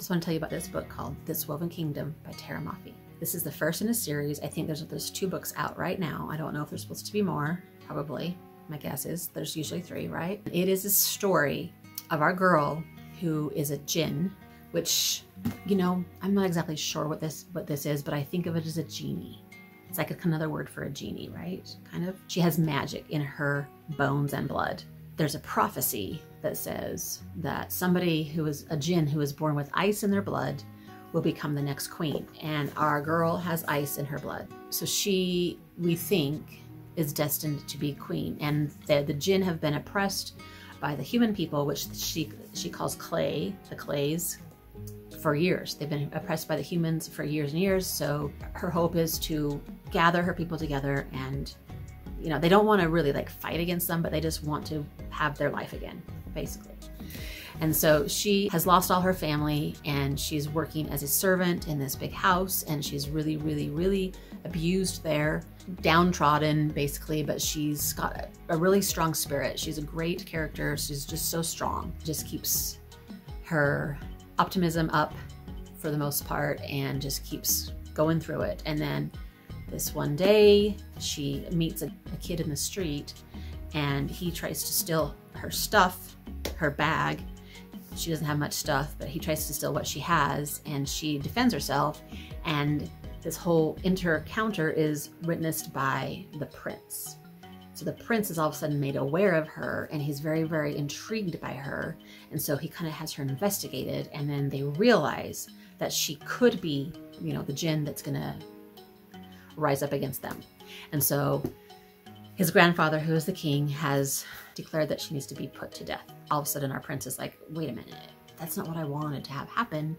Just want to tell you about this book called This Woven Kingdom by Tahereh Mafi. This is the first in a series. I think there's 2 books out right now. I don't know if there's supposed to be more, probably. My guess is there's usually 3, right? It is a story of our girl who is a jinn, which, you know, I'm not exactly sure what this is, but I think of it as a genie. It's like another word for a genie, right? Kind of. She has magic in her bones and blood. There's a prophecy that says that somebody who is a jinn who is born with ice in their blood will become the next queen. And our girl has ice in her blood. So she, we think, is destined to be queen. And the jinn have been oppressed by the human people, which she calls clay, the clays, for years. They've been oppressed by the humans for years and years. So her hope is to gather her people together, and, you know, they don't want to really like fight against them, but they just want to have their life again, basically. And so she has lost all her family, and she's working as a servant in this big house, and she's really, really, really abused there, downtrodden basically, but she's got a really strong spirit. She's a great character. She's just so strong. Just keeps her optimism up for the most part and just keeps going through it. And then this one day she meets a kid in the street, and he tries to steal her stuff, her bag. She doesn't have much stuff, but he tries to steal what she has, and she defends herself. And this whole encounter is witnessed by the prince. So the prince is all of a sudden made aware of her, and he's very, very intrigued by her. And so he kind of has her investigated, and then they realize that she could be, you know, the jinn that's gonna rise up against them. And so his grandfather, who is the king, has declared that she needs to be put to death. All of a sudden our prince is like, wait a minute, that's not what I wanted to have happen.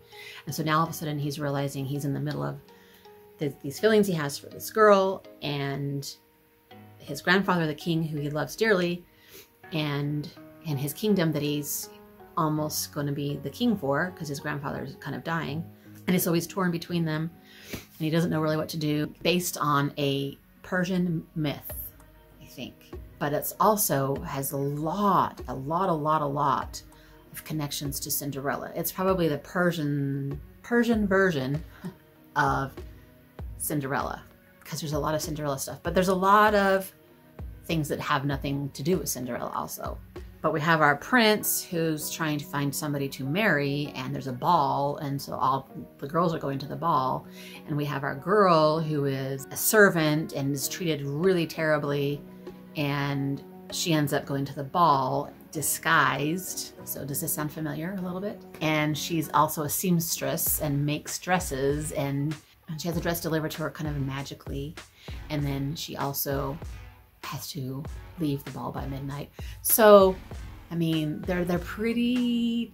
And so now all of a sudden he's realizing he's in the middle of these feelings he has for this girl, and his grandfather, the king, who he loves dearly, and his kingdom that he's almost going to be the king for because his grandfather is kind of dying. And so he's torn between them, and he doesn't know really what to do, based on a Persian myth, I think. But it's also has a lot of connections to Cinderella. It's probably the Persian version of Cinderella, because there's a lot of Cinderella stuff, but there's a lot of things that have nothing to do with Cinderella also. But we have our prince who's trying to find somebody to marry, and there's a ball, and so all the girls are going to the ball. And we have our girl who is a servant and is treated really terribly, and she ends up going to the ball disguised. So does this sound familiar a little bit? And she's also a seamstress and makes dresses, and she has a dress delivered to her kind of magically. And then she also has to leave the ball by midnight. So, I mean, they're pretty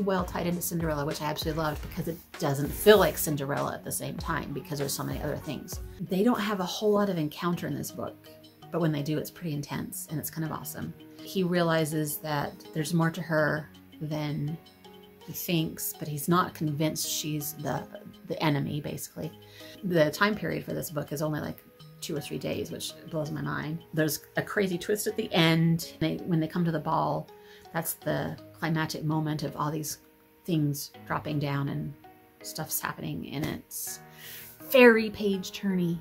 well tied into Cinderella, which I absolutely loved, because it doesn't feel like Cinderella at the same time because there's so many other things. They don't have a whole lot of encounter in this book, but when they do, it's pretty intense and it's kind of awesome. He realizes that there's more to her than he thinks, but he's not convinced she's the enemy, basically. The time period for this book is only like 2 or 3 days, which blows my mind. There's a crazy twist at the end. When they come to the ball, that's the climactic moment of all these things dropping down and stuff's happening, and it's very page turny.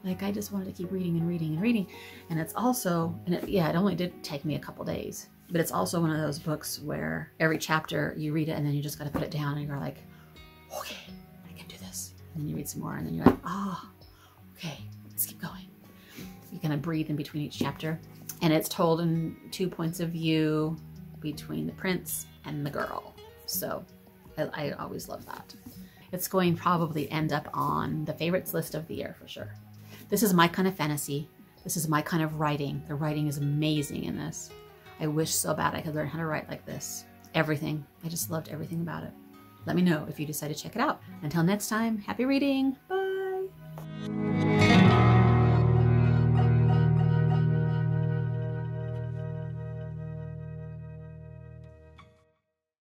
Like, I just wanted to keep reading and reading and reading. And it's also, it only did take me a couple days, but it's also one of those books where every chapter you read it and then you just got to put it down and you're like, okay, I can do this. And then you read some more and then you're like, ah, okay, let's keep going. You kind of breathe in between each chapter. And it's told in 2 points of view between the prince and the girl. So I always love that. It's going to probably end up on the favorites list of the year for sure. This is my kind of fantasy. This is my kind of writing. The writing is amazing in this. I wish so bad I could learn how to write like this. Everything. I just loved everything about it. Let me know if you decide to check it out. Until next time, happy reading. Bye.